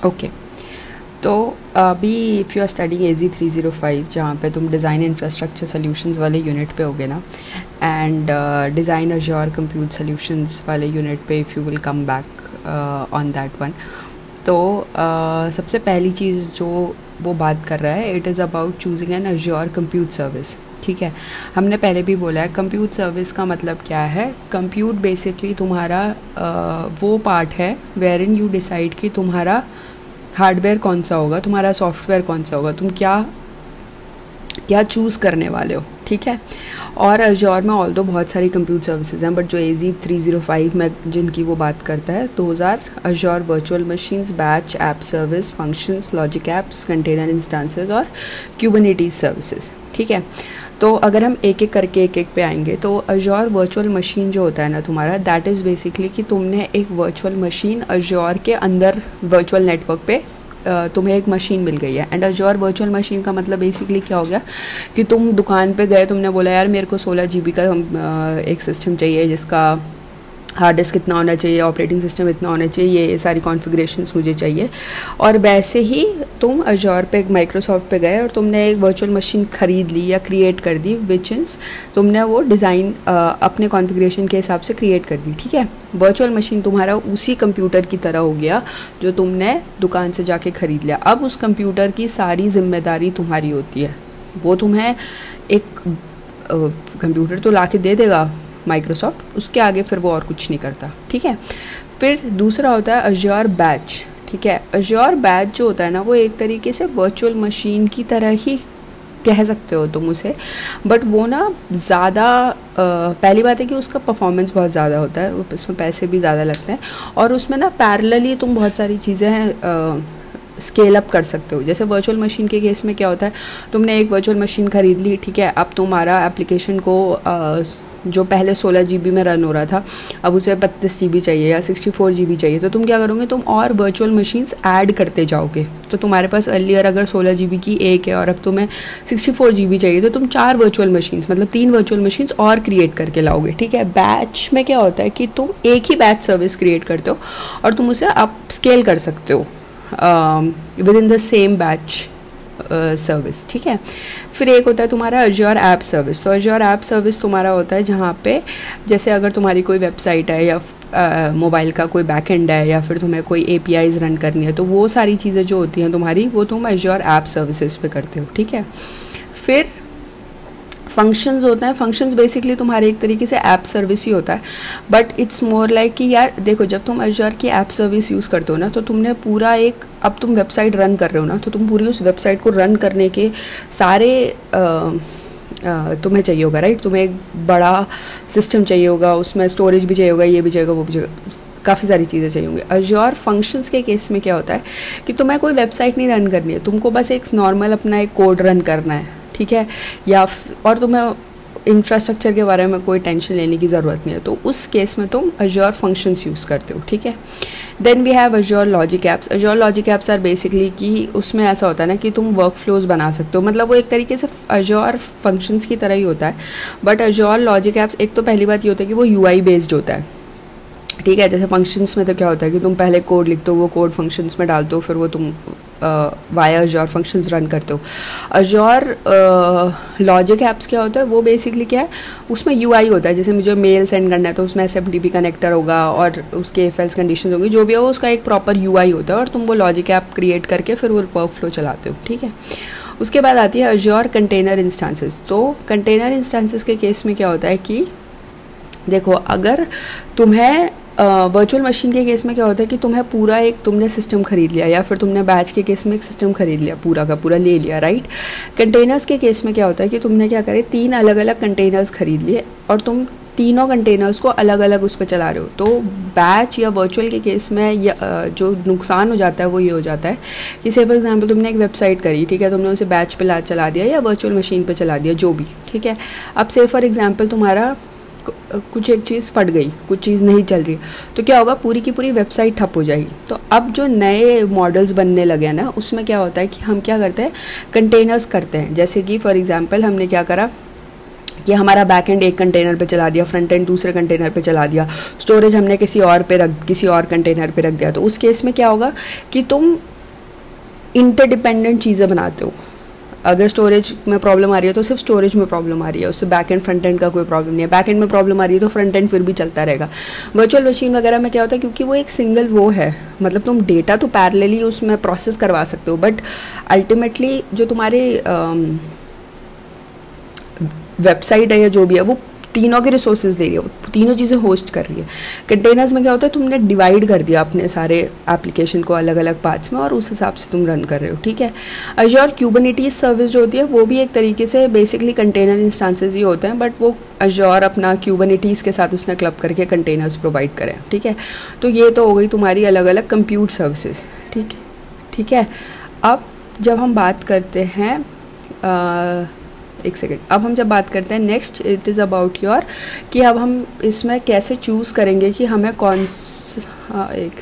Okay, तो अभी if you are studying AZ305 जहाँ पे तुम डिज़ाइन इंफ्रास्ट्रक्चर सोल्यूशंस वाले यूनिट पे होगे ना, and design Azure compute solutions वाले यूनिट पे if you will come back on that one, तो सबसे पहली चीज़ जो वो बात कर रहा है, it is about choosing N Azure compute service. ठीक है, हमने पहले भी बोला है कंप्यूट सर्विस का मतलब क्या है। कंप्यूट बेसिकली तुम्हारा वो पार्ट है वेयर इन यू डिसाइड कि तुम्हारा हार्डवेयर कौन सा होगा, तुम्हारा सॉफ्टवेयर कौन सा होगा, तुम क्या क्या चूज़ करने वाले हो। ठीक है, और अज्योर में ऑल्दो बहुत सारी कंप्यूट सर्विसेज हैं, बट जो AZ305 में जिनकी वो बात करता है, those are Azure virtual machines, batch app service, functions, logic apps, container instances और क्यूबरनेटीज सर्विसेज। ठीक है, तो अगर हम एक एक करके एक एक पे आएंगे, तो अज्योर वर्चुअल मशीन जो होता है ना तुम्हारा, दैट इज़ बेसिकली कि तुमने एक वर्चुअल मशीन अज्योर के अंदर वर्चुअल नेटवर्क पे तुम्हें एक मशीन मिल गई है। एंड अज्योर वर्चुअल मशीन का मतलब बेसिकली क्या हो गया कि तुम दुकान पे गए, तुमने बोला यार मेरे को 16 GB का एक सिस्टम चाहिए जिसका हार्ड डिस्क इतना होना चाहिए, ऑपरेटिंग सिस्टम इतना होना चाहिए, ये सारी कॉन्फ़िगरेशंस मुझे चाहिए। और वैसे ही तुम अज्योर पे माइक्रोसॉफ्ट पे गए और तुमने एक वर्चुअल मशीन ख़रीद ली या क्रिएट कर दी, विच इज़ तुमने वो डिज़ाइन अपने कॉन्फ़िगरेशन के हिसाब से क्रिएट कर दी। ठीक है, वर्चुअल मशीन तुम्हारा उसी कंप्यूटर की तरह हो गया जो तुमने दुकान से जाके ख़रीद लिया। अब उस कंप्यूटर की सारी जिम्मेदारी तुम्हारी होती है। वो तुम्हें एक कंप्यूटर तो ला के दे देगा माइक्रोसॉफ्ट, उसके आगे फिर वो और कुछ नहीं करता। ठीक है, फिर दूसरा होता है अज्योर बैच। ठीक है, अज्योर बैच जो होता है ना, वो एक तरीके से वर्चुअल मशीन की तरह ही कह सकते हो तुम उसे, बट वो ना ज़्यादा पहली बात है कि उसका परफॉर्मेंस बहुत ज़्यादा होता है, उसमें पैसे भी ज़्यादा लगते हैं, और उसमें ना पैरेलली तुम बहुत सारी चीज़ें हैं स्केल अप कर सकते हो। जैसे वर्चुअल मशीन के केस में क्या होता है, तुमने एक वर्चुअल मशीन खरीद ली, ठीक है, अब तुम्हारा एप्लीकेशन को जो पहले 16 GB में रन हो रहा था, अब उसे 32 GB चाहिए या 64 GB चाहिए, तो तुम क्या करोगे, तुम और वर्चुअल मशीन्स ऐड करते जाओगे। तो तुम्हारे पास अर्लियर अगर 16 GB की एक है और अब तुम्हें 64 GB चाहिए, तो तुम 4 वर्चुअल मशीन्स मतलब 3 वर्चुअल मशीन्स और क्रिएट करके लाओगे। ठीक है, बैच में क्या होता है कि तुम एक ही बैच सर्विस क्रिएट करते हो और तुम उसे अप स्केल कर सकते हो with in the same batch service. ठीक है, फिर एक होता है तुम्हारा अज्योर ऐप सर्विस। तो अज्योर ऐप सर्विस तुम्हारा होता है जहाँ पे जैसे अगर तुम्हारी कोई वेबसाइट है या मोबाइल का कोई बैकएंड है या फिर तुम्हें कोई APIs रन करनी है, तो वो सारी चीज़ें जो होती हैं तुम्हारी, वो तुम अज्योर ऐप सर्विसेज पे करते हो। ठीक है, फिर फंक्शंस होते हैं। फंक्शंस बेसिकली तुम्हारे एक तरीके से ऐप सर्विस ही होता है, बट इट्स मोर लाइक कि यार देखो, जब तुम अज्योर की ऐप सर्विस यूज़ करते हो ना, तो तुमने पूरा एक, अब तुम वेबसाइट रन कर रहे हो ना, तो तुम पूरी उस वेबसाइट को रन करने के सारे तुम्हें चाहिए होगा, राइट। तुम्हें एक बड़ा सिस्टम चाहिए होगा, उसमें स्टोरेज भी चाहिए होगा, ये भी चाहिए होगा, वो भी चाहिए, काफ़ी सारी चीज़ें चाहिए होंगी। अज्योर फंक्शंस के केस में क्या होता है कि तुम्हें कोई वेबसाइट नहीं रन करनी है, तुमको बस एक नॉर्मल अपना एक कोड रन करना है। ठीक है, या और तुम्हें इंफ्रास्ट्रक्चर के बारे में कोई टेंशन लेने की ज़रूरत नहीं है, तो उस केस में तुम अज्योर फंक्शंस यूज़ करते हो। ठीक है, then we have Azure logic apps. Azure logic apps are basically कि उसमें ऐसा होता है ना कि तुम वर्क फ्लोज बना सकते हो, मतलब वो एक तरीके से अज्योर फंक्शंस की तरह ही होता है, बट अज्योर लॉजिक ऐप्स, एक तो पहली बात ये होता है कि वो UI बेस्ड होता है। ठीक है, जैसे फंक्शंस में तो क्या होता है कि तुम पहले कोड लिखते हो, वो कोड फंक्शंस में डालते हो, फिर वो तुम वाया अज्योर फंक्शंस रन करते हो। अज्योर लॉजिक ऐप्स क्या होता है, वो बेसिकली क्या है, उसमें UI होता है। जैसे मुझे मेल सेंड करना है तो उसमें SFTP कनेक्टर होगा और उसके if else कंडीशन होगी, जो भी हो उसका एक प्रॉपर UI होता है, और तुम वो लॉजिक ऐप क्रिएट करके फिर वो वर्क फ्लो चलाते हो। ठीक है, उसके बाद आती है अज्योर कंटेनर इंस्टांसेस। तो कंटेनर इंस्टांसेस के केस में क्या होता है कि देखो, अगर तुम्हें वर्चुअल मशीन के केस में क्या होता है कि तुम्हें पूरा एक तुमने सिस्टम खरीद लिया, या फिर तुमने बैच के केस में एक सिस्टम खरीद लिया, पूरा का पूरा ले लिया, राइट। कंटेनर्स के केस में क्या होता है कि तुमने क्या करे, 3 अलग अलग कंटेनर्स खरीद लिए और तुम तीनों कंटेनर्स को अलग अलग उस पर चला रहे हो। तो बैच या वर्चुअल के केस में जो नुकसान हो जाता है वो ये हो जाता है कि से फॉर एग्जांपल तुमने एक वेबसाइट करी, ठीक है, तुमने उसे बैच पे चला दिया या वर्चुअल मशीन पे चला दिया, जो भी, ठीक है। अब से फॉर एग्जांपल तुम्हारा कुछ एक चीज़ फट गई, कुछ चीज़ नहीं चल रही, तो क्या होगा, पूरी की पूरी वेबसाइट ठप हो जाएगी। तो अब जो नए मॉडल्स बनने लगे हैं ना, उसमें क्या होता है कि हम क्या करते हैं, कंटेनर्स करते हैं। जैसे कि फॉर एग्जांपल हमने क्या करा, कि हमारा बैक एंड एक कंटेनर पे चला दिया, फ्रंट एंड दूसरे कंटेनर पे चला दिया, स्टोरेज हमने किसी और कंटेनर पे रख दिया, तो उस केस में क्या होगा कि तुम इंटरडिपेंडेंट चीज़ें बनाते हो। अगर स्टोरेज में प्रॉब्लम आ रही है तो सिर्फ स्टोरेज में प्रॉब्लम आ रही है, उससे बैक एंड फ्रंट एंड का कोई प्रॉब्लम नहीं है। बैक एंड में प्रॉब्लम आ रही है तो फ्रंट एंड फिर भी चलता रहेगा। वर्चुअल मशीन वगैरह में क्या होता है, क्योंकि वो एक सिंगल वो है, मतलब तुम डेटा तो पैरेलली उसमें प्रोसेस करवा सकते हो, बट अल्टीमेटली जो तुम्हारे वेबसाइट है या जो भी है वो तीनों के रिसोर्सेज दे रही है, वो तीनों चीज़ें होस्ट कर रही है। कंटेनर्स में क्या होता है, तुमने डिवाइड कर दिया अपने सारे एप्लीकेशन को अलग अलग पार्ट्स में और उस हिसाब से तुम रन कर रहे हो, ठीक है। अज़्योर क्यूबरनेटीज सर्विस जो होती है वो भी एक तरीके से बेसिकली कंटेनर इंस्टांसेस ही होते हैं, बट वो अज़्योर अपना क्यूबरनेटीज के साथ उसने क्लब करके कंटेनर्स प्रोवाइड करें, ठीक है। तो ये तो हो गई तुम्हारी अलग अलग कंप्यूट सर्विसेज, ठीक है। अब जब हम बात करते हैं एक सेकेंड, अब हम जब बात करते हैं next, it is about your कि अब हम इसमें कैसे चूज़ करेंगे कि हमें एक